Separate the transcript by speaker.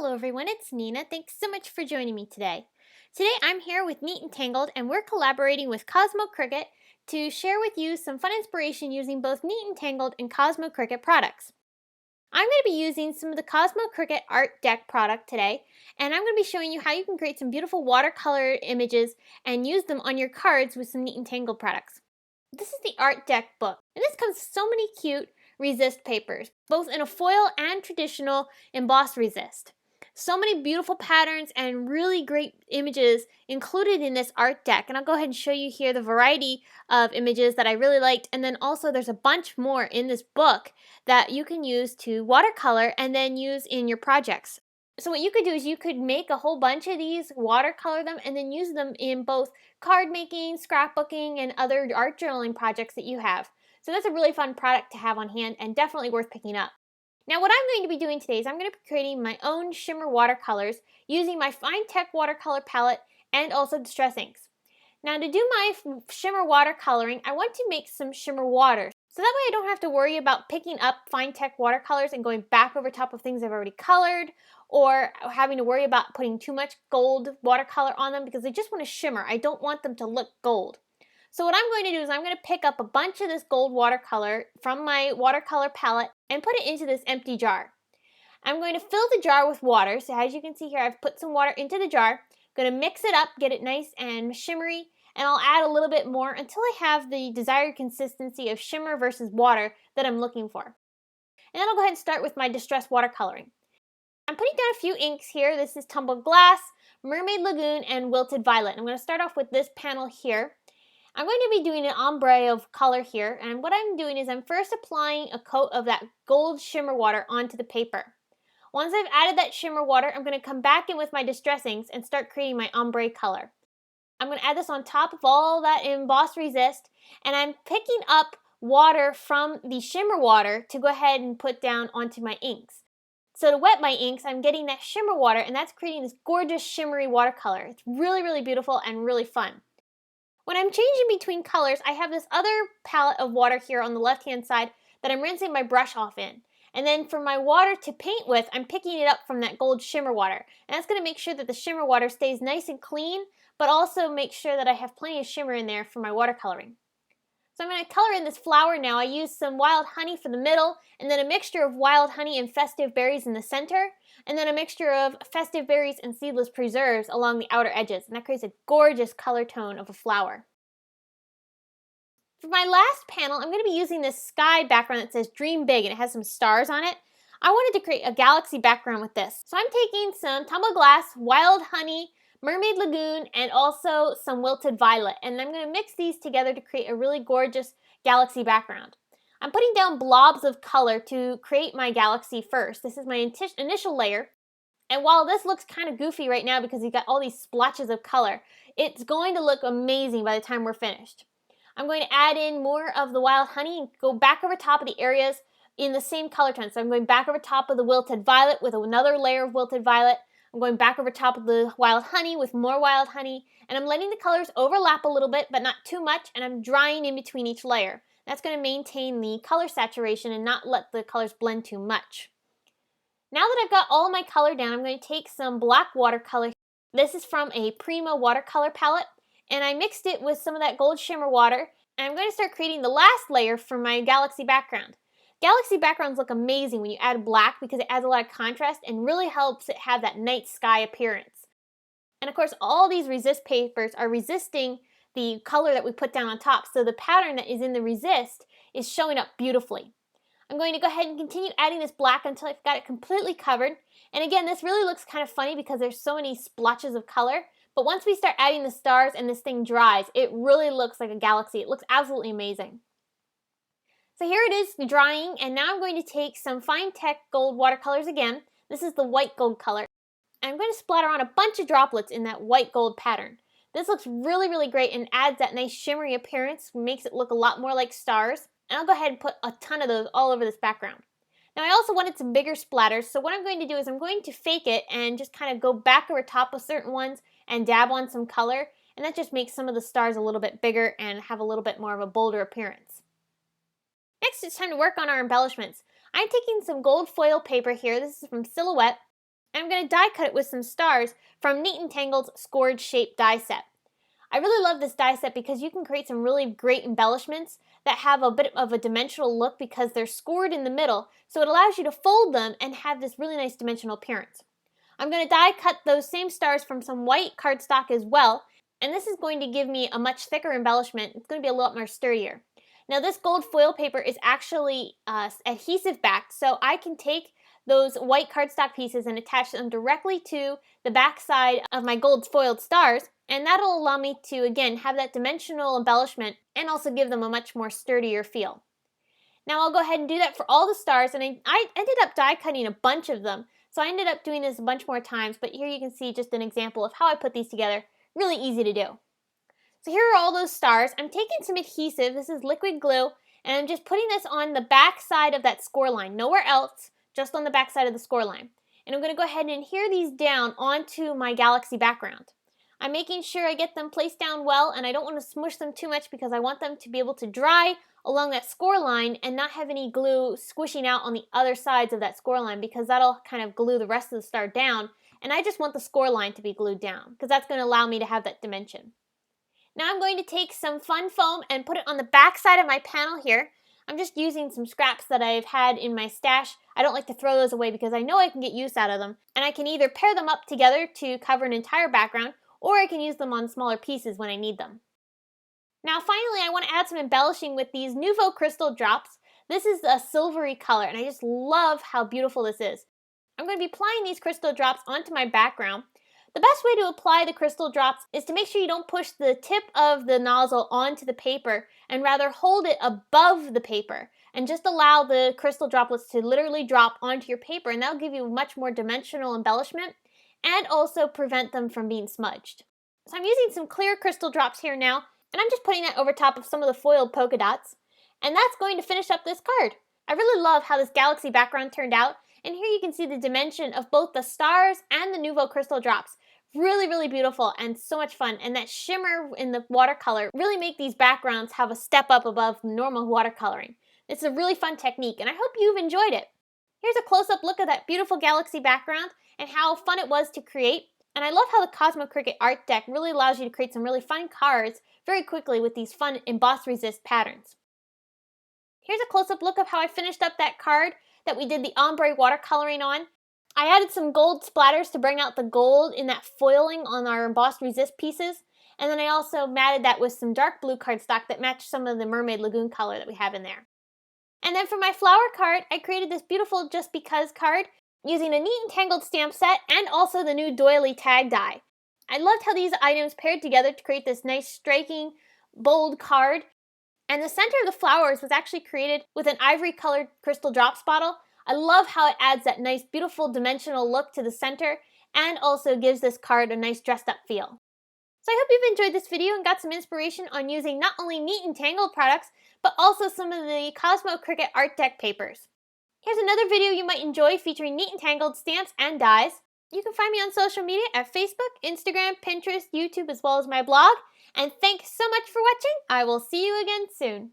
Speaker 1: Hello everyone, it's Nina. Thanks so much for joining me today. Today I'm here with Neat Tangled and we're collaborating with Cosmo Cricket to share with you some fun inspiration using both Neat Tangled and Cosmo Cricket products. I'm going to be using some of the Cosmo Cricket Art Deck product today, and I'm going to be showing you how you can create some beautiful watercolor images and use them on your cards with some Neat Tangled products. This is the Art Deck book, and this comes with so many cute resist papers, both in a foil and traditional embossed resist. So many beautiful patterns and really great images included in this art deck, and I'll go ahead and show you here the variety of images that I really liked, and then also there's a bunch more in this book that you can use to watercolor and then use in your projects. So what you could do is you could make a whole bunch of these, watercolor them, and then use them in both card making, scrapbooking, and other art journaling projects that you have. So that's a really fun product to have on hand and definitely worth picking up. Now what I'm going to be doing today is I'm going to be creating my own shimmer watercolors using my Fine Tech watercolor palette and also distress inks. Now to do my shimmer watercoloring, I want to make some shimmer waters. So that way I don't have to worry about picking up Fine Tech watercolors and going back over top of things I've already colored, or having to worry about putting too much gold watercolor on them because I just want to shimmer. I don't want them to look gold. So what I'm going to do is I'm going to pick up a bunch of this gold watercolor from my watercolor palette and put it into this empty jar. I'm going to fill the jar with water. So as you can see here, I've put some water into the jar. I'm going to mix it up, get it nice and shimmery, and I'll add a little bit more until I have the desired consistency of shimmer versus water that I'm looking for. And then I'll go ahead and start with my distress watercoloring. I'm putting down a few inks here. This is Tumbled Glass, Mermaid Lagoon, and Wilted Violet. I'm going to start off with this panel here. I'm going to be doing an ombre of color here, and what I'm doing is I'm first applying a coat of that gold shimmer water onto the paper. Once I've added that shimmer water, I'm going to come back in with my distress inks and start creating my ombre color. I'm going to add this on top of all that embossed resist, and I'm picking up water from the shimmer water to go ahead and put down onto my inks. So to wet my inks, I'm getting that shimmer water, and that's creating this gorgeous shimmery watercolor. It's really, really beautiful and really fun. When I'm changing between colors, I have this other palette of water here on the left-hand side that I'm rinsing my brush off in. And then for my water to paint with, I'm picking it up from that gold shimmer water. And that's going to make sure that the shimmer water stays nice and clean, but also make sure that I have plenty of shimmer in there for my watercoloring. So I'm going to color in this flower now. I used some wild honey for the middle, and then a mixture of wild honey and festive berries in the center, and then a mixture of festive berries and seedless preserves along the outer edges, and that creates a gorgeous color tone of a flower. For my last panel, I'm going to be using this sky background that says Dream Big, and it has some stars on it. I wanted to create a galaxy background with this. So I'm taking some Tumbled Glass, Wild Honey, Mermaid Lagoon, and also some Wilted Violet, and I'm going to mix these together to create a really gorgeous galaxy background. I'm putting down blobs of color to create my galaxy first. This is my initial layer, and while this looks kind of goofy right now because you've got all these splotches of color, it's going to look amazing by the time we're finished. I'm going to add in more of the wild honey and go back over top of the areas in the same color tone. So I'm going back over top of the Wilted Violet with another layer of Wilted Violet. I'm going back over top of the wild honey with more wild honey, and I'm letting the colors overlap a little bit, but not too much, and I'm drying in between each layer. That's going to maintain the color saturation and not let the colors blend too much. Now that I've got all my color down, I'm going to take some black watercolor. This is from a Prima watercolor palette, and I mixed it with some of that gold shimmer water, and I'm going to start creating the last layer for my galaxy background. Galaxy backgrounds look amazing when you add black because it adds a lot of contrast and really helps it have that night sky appearance. And of course, all these resist papers are resisting the color that we put down on top, so the pattern that is in the resist is showing up beautifully. I'm going to go ahead and continue adding this black until I've got it completely covered. And again, this really looks kind of funny because there's so many splotches of color, but once we start adding the stars and this thing dries, it really looks like a galaxy. It looks absolutely amazing. So here it is drying, and now I'm going to take some Fine Tech gold watercolors again. This is the white gold color. And I'm going to splatter on a bunch of droplets in that white gold pattern. This looks really, really great and adds that nice shimmery appearance, makes it look a lot more like stars. And I'll go ahead and put a ton of those all over this background. Now I also wanted some bigger splatters, so what I'm going to do is I'm going to fake it and just kind of go back over top of certain ones and dab on some color, and that just makes some of the stars a little bit bigger and have a little bit more of a bolder appearance. Next, it's time to work on our embellishments. I'm taking some gold foil paper here. This is from Silhouette, and I'm going to die cut it with some stars from Neat Tangled's Scored Shape die set. I really love this die set because you can create some really great embellishments that have a bit of a dimensional look because they're scored in the middle, so it allows you to fold them and have this really nice dimensional appearance. I'm going to die cut those same stars from some white cardstock as well, and this is going to give me a much thicker embellishment. It's going to be a lot more sturdier. Now this gold foil paper is actually adhesive backed, so I can take those white cardstock pieces and attach them directly to the back side of my gold foiled stars, and that'll allow me to, again, have that dimensional embellishment and also give them a much more sturdier feel. Now I'll go ahead and do that for all the stars, and I ended up die cutting a bunch of them, so I ended up doing this a bunch more times, but here you can see just an example of how I put these together. Really easy to do. So here are all those stars. I'm taking some adhesive, this is liquid glue, and I'm just putting this on the back side of that score line, nowhere else, just on the back side of the score line. And I'm going to go ahead and adhere these down onto my galaxy background. I'm making sure I get them placed down well, and I don't want to smush them too much because I want them to be able to dry along that score line and not have any glue squishing out on the other sides of that score line, because that'll kind of glue the rest of the star down, and I just want the score line to be glued down because that's going to allow me to have that dimension. Now I'm going to take some fun foam and put it on the back side of my panel here. I'm just using some scraps that I've had in my stash. I don't like to throw those away because I know I can get use out of them, and I can either pair them up together to cover an entire background, or I can use them on smaller pieces when I need them. Now finally, I want to add some embellishing with these Nouveau crystal drops. This is a silvery color, and I just love how beautiful this is. I'm going to be applying these crystal drops onto my background. The best way to apply the crystal drops is to make sure you don't push the tip of the nozzle onto the paper, and rather hold it above the paper and just allow the crystal droplets to literally drop onto your paper, and that'll give you much more dimensional embellishment and also prevent them from being smudged. So I'm using some clear crystal drops here now, and I'm just putting that over top of some of the foiled polka dots, and that's going to finish up this card. I really love how this galaxy background turned out, and here you can see the dimension of both the stars and the Nouveau crystal drops. Really, really beautiful and so much fun, and that shimmer in the watercolor really make these backgrounds have a step up above normal watercoloring. It's a really fun technique, and I hope you've enjoyed it. Here's a close-up look at that beautiful galaxy background and how fun it was to create. And I love how the Cosmo Cricket art deck really allows you to create some really fun cards very quickly with these fun emboss resist patterns. Here's a close-up look of how I finished up that card that we did the ombre watercoloring on. I added some gold splatters to bring out the gold in that foiling on our embossed resist pieces. And then I also matted that with some dark blue cardstock that matched some of the Mermaid Lagoon color that we have in there. And then for my flower card, I created this beautiful Just Because card using a Neat Tangled stamp set and also the new doily tag die. I loved how these items paired together to create this nice striking, bold card. And the center of the flowers was actually created with an ivory colored crystal drops bottle. I love how it adds that nice, beautiful dimensional look to the center and also gives this card a nice dressed up feel. So I hope you've enjoyed this video and got some inspiration on using not only Neat Tangled products, but also some of the Cosmo Cricket art deck papers. Here's another video you might enjoy featuring Neat Tangled stamps and dies. You can find me on social media at Facebook, Instagram, Pinterest, YouTube, as well as my blog. And thanks so much for watching. I will see you again soon.